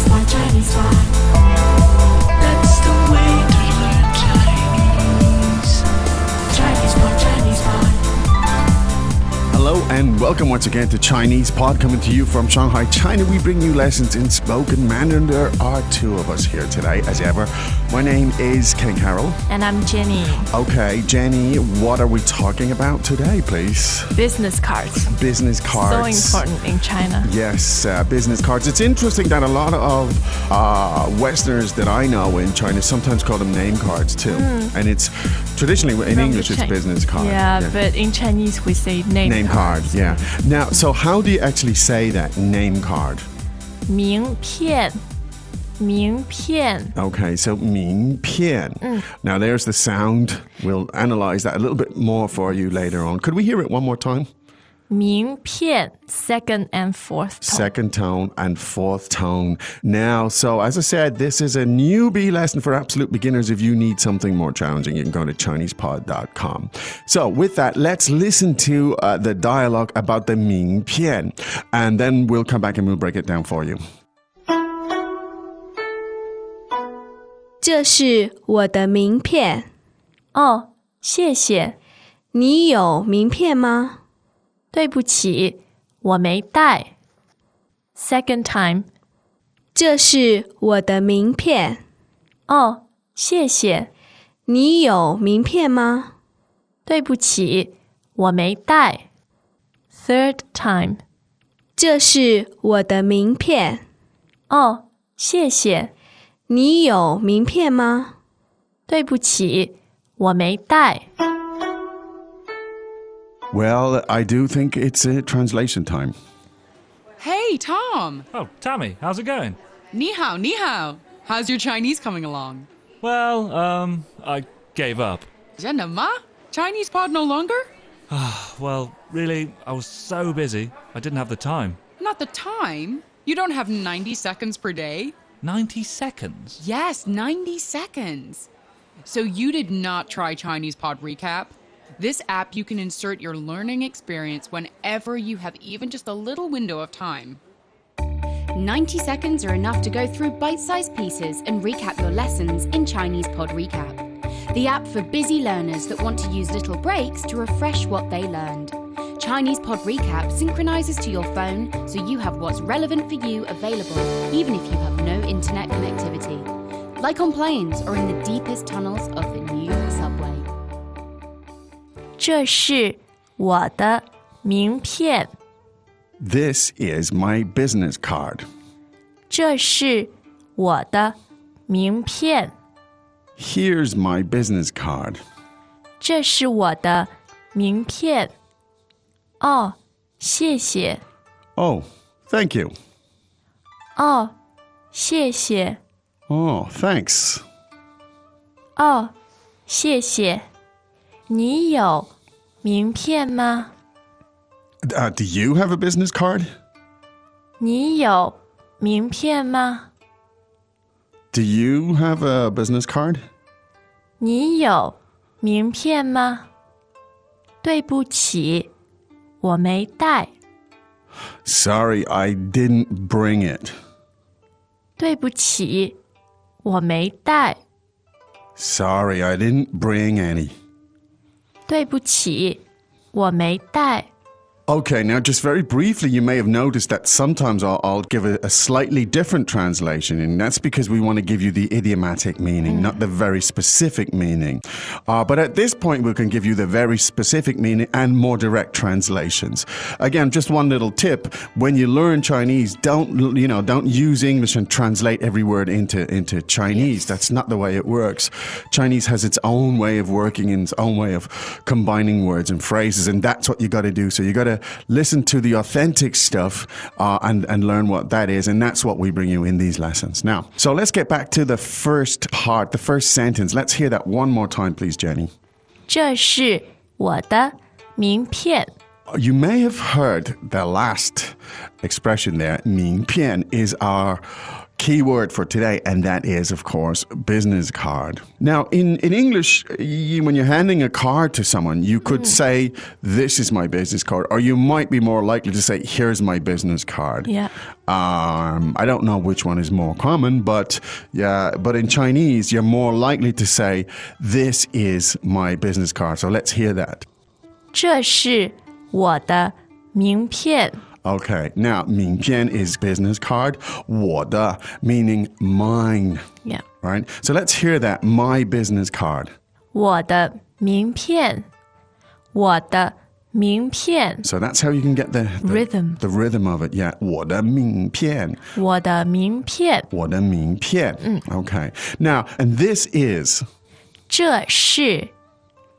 pot, Chinese pot. That's the way to learn Chinese. Chinese pot, Chinese pot. Hello and welcome once again to Chinese Pod, coming to you from Shanghai, China. We bring you lessons in spoken Mandarin. There are two of us here today, as ever. My name is Ken Carroll. And I'm Jenny. Okay, Jenny, what are we talking about today, please? Business cards. Business cards. So important in China. Yes, business cards. It's interesting that a lot of Westerners that I know in China sometimes call them name cards too. And it's traditionally in English it's business card. Yeah, but in Chinese we say name card. Yeah. Now, so how do you actually say that, name card? 名片. 名片. Okay, so 名片. Now, there's the sound. We'll analyze that a little bit more for you later on. Could we hear it one more time? 名片, second and fourth tone. Second tone and fourth tone. Now, so as I said, this is a newbie lesson for absolute beginners. If you need something more challenging, you can go to ChinesePod.com. So with that, let's listen to the dialogue about the 名片, and then we'll come back and we'll break it down for you. 这是我的名片。哦，谢谢。你有名片吗？对不起，我没带。Second time. 这是我的名片。哦，谢谢。你有名片吗？对不起，我没带。Third time. 这是我的名片。哦，谢谢。你有名片吗？对不起，我没带。Well, I do think it's translation time. Hey, Tom. Oh, Tammy, how's it going? Ni hao, ni hao. How's your Chinese coming along? Well, I gave up. 真的吗? Chinese pod no longer? Well, really, I was so busy, I didn't have the time. Not the time? You don't have 90 seconds per day? 90 seconds? Yes, 90 seconds. So you did not try Chinese Pod Recap? This app, you can insert your learning experience whenever you have even just a little window of time. 90 seconds are enough to go through bite-sized pieces and recap your lessons in Chinese Pod Recap, the app for busy learners that want to use little breaks to refresh what they learned. Chinese Pod Recap synchronizes to your phone so you have what's relevant for you available even if you have no internet connectivity, like on planes or in the deepest tunnels of the New York subway. 这是我的名片。 This is my business card. 这是我的名片。 Here's my business card. 这是我的名片。哦，谢谢。Oh, thank you. 哦，谢谢。Oh, thanks. 哦，谢谢。你有名片吗？ Do you have a business card? 你有名片吗？ Do you have a business card? 你有名片吗？对不起，我没带。 Sorry, I didn't bring it. 对不起，我没带。 Sorry, I didn't bring any. 对不起，我没带。 Okay, now just very briefly, you may have noticed that sometimes I'll give a slightly different translation, and that's because we want to give you the idiomatic meaning, not the very specific meaning. But at this point, we can give you the very specific meaning and more direct translations. Again, just one little tip: when you learn Chinese, don't use English and translate every word into Chinese. That's not the way it works. Chinese has its own way of working and its own way of combining words and phrases, and that's what you got to do. So you got to listen to the authentic stuff and learn what that is, and that's what we bring you in these lessons. Now, so let's get back to the first part, the first sentence. Let's hear that one more time, please, Jenny. 这是我的名片。 You may have heard the last expression there. 名片 is our key word for today, and that is, of course, business card. Now, in English, when you're handing a card to someone, you could say, this is my business card, or you might be more likely to say, here's my business card. Yeah. I don't know which one is more common, but in Chinese, you're more likely to say, this is my business card. So let's hear that. 这是我的名片。 Okay, now 名片 is business card. 我的 meaning mine. Yeah. Right? So let's hear that. My business card. 我的名片。我的名片。 So that's how you can get the Rhythm. The rhythm of it. Yeah. 我的名片.我的名片。我的名片. Okay. Now, and this is. 这是。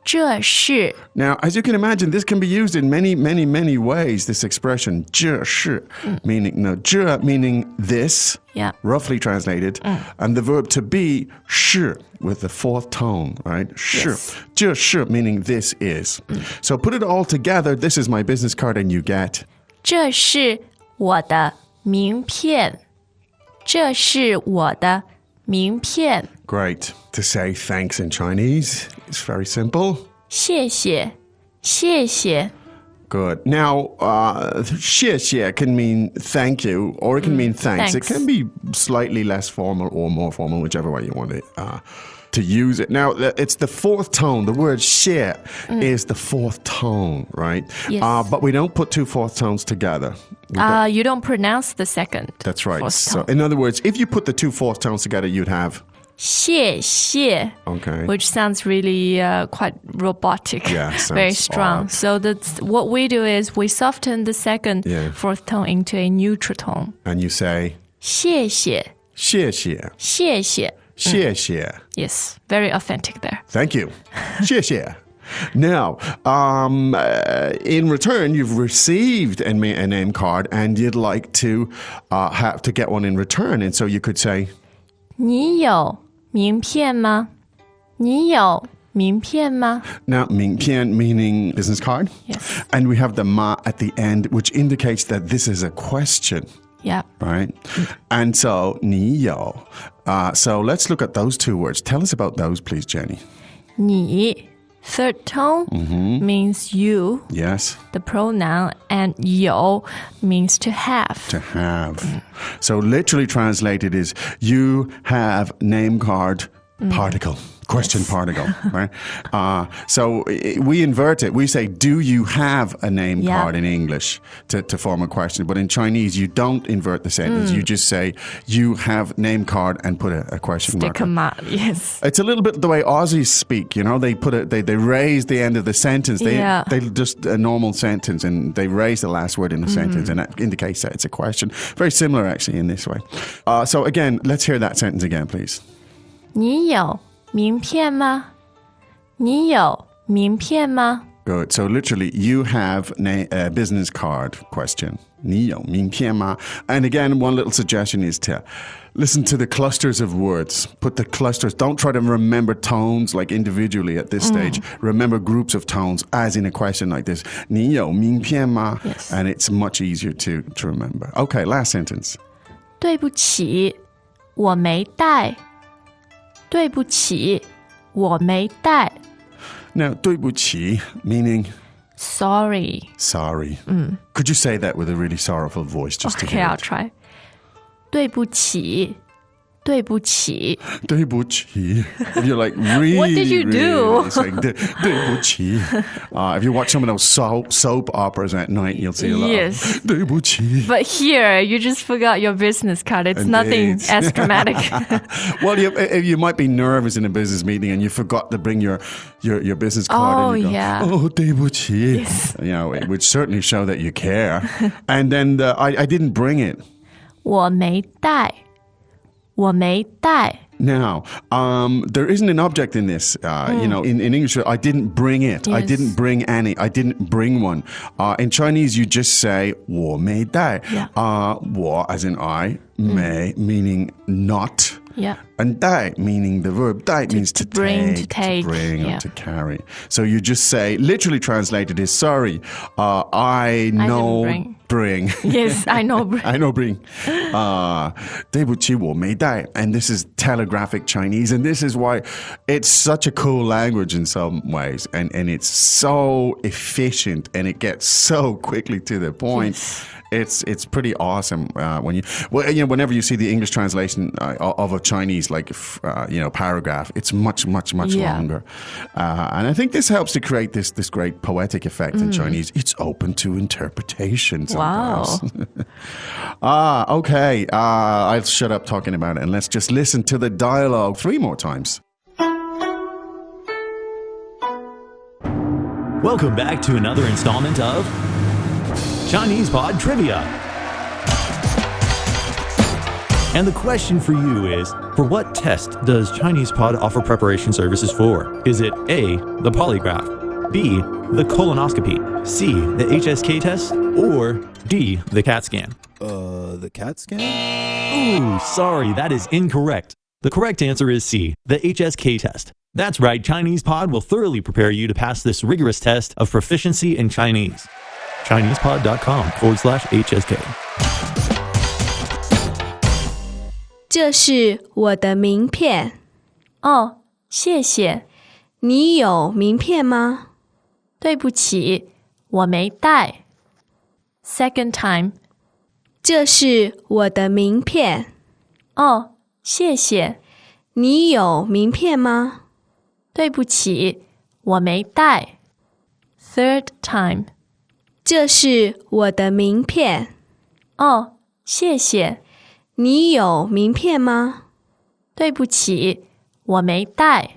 这是。 Now, as you can imagine, this can be used in many, many, many ways, this expression, 这是, meaning, no, 这 meaning this, Yeah. roughly translated, and the verb to be, 是, with the fourth tone, right? 是. Yes. 这是 meaning this is. So put it all together, this is my business card, and you get. 这是我的名片。这是我的名片。 Great. To say thanks in Chinese, it's very simple. 谢谢。谢谢。 Good. Now, 谢谢 can mean thank you, or it can mean thanks. It Thanks. can be slightly less formal or more formal, whichever way you want it, to use it. Now, it's the fourth tone. The word 谢 is the fourth tone, right? Yes. But we don't put two fourth tones together. You don't pronounce the second. That's right. fourth So, tone. in other words, if you put the two fourth tones together, you'd have. 谢谢. Okay. Which sounds really quite robotic. Yeah, very sounds strong. odd. So that's what we do is we soften the second Yeah. fourth tone into a neutral tone. And you say, 谢谢.谢谢.谢谢. 谢谢. Yes, very authentic there. Thank you. 谢谢. Now, in return, you've received a name card and you'd like to have to get one in return. And so you could say, 你有名片吗?你有名片吗? now, 名片 meaning business card. Yes. And we have the ma at the end, which indicates that this is a question. Yeah. Right? And so, 你有. So let's look at those two words. Tell us about those, please, Jenny. 你, third tone, means you, Yes, the pronoun, and 有 means to have. to have. So literally translated is you have name card particle. Question particle, right? So we invert it. We say, do you have a name Yeah. card in English to form a question? But in Chinese, you don't invert the sentence. You just say, you have name card and put a question Stick mark. 'em out, yes. It's a little bit the way Aussies speak, you know. They put it. They raise the end of the sentence. They just a normal sentence, and they raise the last word in the sentence, and that indicates that it's a question. Very similar, actually, in this way. So again, let's hear that sentence again, please. 你有名片吗?你有名片吗? Good. So literally, you have a business card question. 你有名片吗? And again, one little suggestion is to listen to the clusters of words. Put the clusters. Don't try to remember tones like individually at this stage. Remember groups of tones as in a question like this. 你有名片吗? Yes. And it's much easier to remember. Okay, last sentence. 对不起,我没带。对不起,我没带. Now, 对不起 meaning Sorry. sorry. Could you say that with a really sorrowful voice just to Okay, hear I'll it? try. 对不起,对不起. 对不起. You're like really. What did you do? Really saying 对不起. If you watch some of those soap operas at night, you'll see a lot. Yes. Of 对不起. But here, you just forgot your business card. It's nothing Indeed. as dramatic. Well, you might be nervous in a business meeting and you forgot to bring your business card. Oh, and you go, yeah. Oh, 对不起. Yes. You know, it would certainly show that you care. And then I didn't bring it. 我没带. 我没带. Now, there isn't an object in this. You know, in English, I didn't bring it. I Yes. didn't bring any. I didn't bring one. In Chinese, you just say 我没带. Yeah. 我 as in I, 没 meaning not. Yeah. And 带 meaning the verb 带 means to bring, to take, take, bring, yeah. or to carry. So you just say, literally translated is sorry. I know. bring. bring. Yes, I know. I know bring. 对不起，我没带. And this is telegraphic Chinese, and this is why it's such a cool language in some ways, and it's so efficient, and it gets so quickly to the point. Yes. It's pretty awesome whenever you see the English translation of a Chinese paragraph, it's much longer, and I think this helps to create this great poetic effect in Chinese. It's open to interpretation sometimes. Wow. Okay. I'll shut up talking about it and let's just listen to the dialogue 3 more times. Welcome back to another installment of Chinese Pod Trivia. And the question for you is, for what test does Chinese Pod offer preparation services for? Is it A, the polygraph, B, the colonoscopy, C, the HSK test, or D, the CAT scan? The CAT scan? Ooh, sorry, that is incorrect. The correct answer is C, the HSK test. That's right, Chinese Pod will thoroughly prepare you to pass this rigorous test of proficiency in Chinese. ChinesePod.com/HSK 这是我的名片。哦，谢谢。你有名片吗？对不起，我没带。Second time. 这是我的名片。哦，谢谢。你有名片吗？对不起，我没带。Third time. 这是我的名片。哦，谢谢。你有名片吗？对不起，我没带。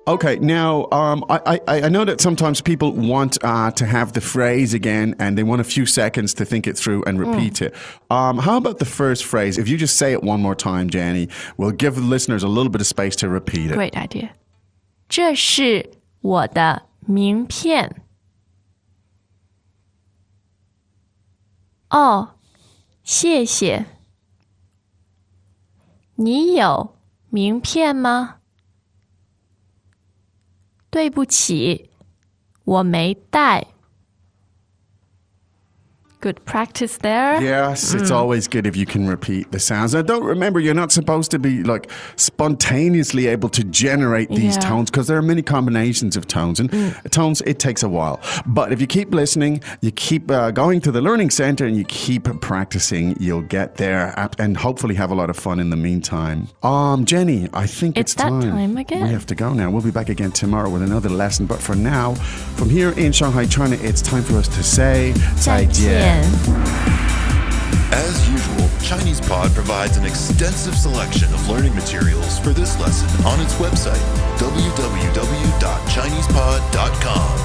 Okay, now I know that sometimes people want to have the phrase again, and they want a few seconds to think it through and repeat it. How about the first phrase? If you just say it one more time, Jenny, we'll give the listeners a little bit of space to repeat it. Great idea. 这是我的名片。哦，谢谢。你有名片吗？对不起，我没带。Good practice there. Yes, it's always good if you can repeat the sounds. Now, don't remember, you're not supposed to be like spontaneously able to generate these tones because there are many combinations of tones. And tones, it takes a while. But if you keep listening, you keep going to the Learning Center and you keep practicing, you'll get there and hopefully have a lot of fun in the meantime. Jenny, I think it's that time. time again. We have to go now. We'll be back again tomorrow with another lesson. But for now, from here in Shanghai, China, it's time for us to say 再见。As usual, Chinese Pod provides an extensive selection of learning materials for this lesson on its website, www.chinesepod.com.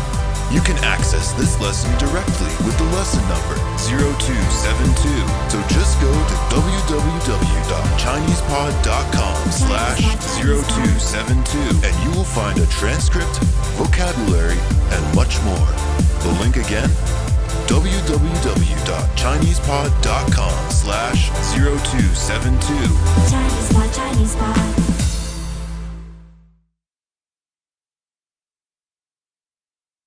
You can access this lesson directly with the lesson number 0272. So just go to www.chinesepod.com/0272 and you will find a transcript, vocabulary, and much more. The link again? www.chinesepod.com/0272. Chinese Pod